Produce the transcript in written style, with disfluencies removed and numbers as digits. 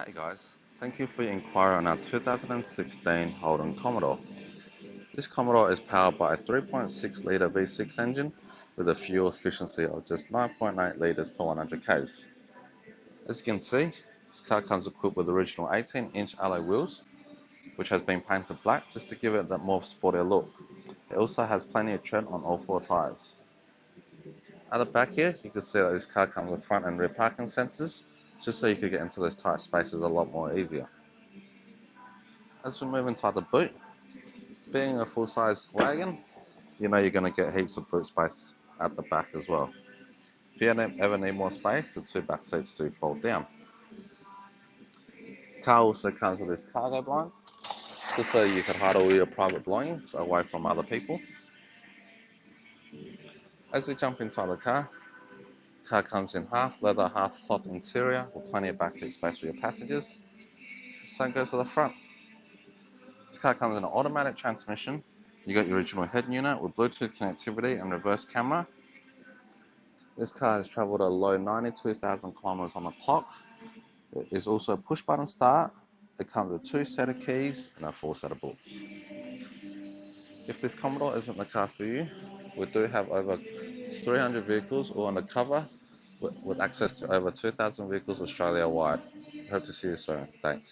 Hey guys, thank you for your inquiry on our 2016 Holden Commodore. This Commodore is powered by a 3.6 litre V6 engine with a fuel efficiency of just 9.8 litres per 100 k's. As you can see, this car comes equipped with original 18-inch alloy wheels, which has been painted black just to give it that more sportier look. It also has plenty of tread on all four tyres. At the back here, you can see that this car comes with front and rear parking sensors, just so you can get into those tight spaces a lot more easier. As we move inside the boot, being a full-size wagon, you know you're going to get heaps of boot space at the back as well. If you ever need more space, the two back seats do fold down. The car also comes with this cargo blind, just so you can hide all your private belongings away from other people. As we jump inside the car comes in half leather, half cloth interior with plenty of backseat space for your passengers. Same goes to the front. This car comes in an automatic transmission. You got your original head unit with Bluetooth connectivity and reverse camera. This car has travelled a low 92,000 kilometers on the clock. It is also a push button start. It comes with 2 set of keys and a 4 set of books. If this Commodore isn't the car for you, we do have over 300 vehicles all undercover with access to over 2,000 vehicles Australia wide. Hope to see you soon. Thanks.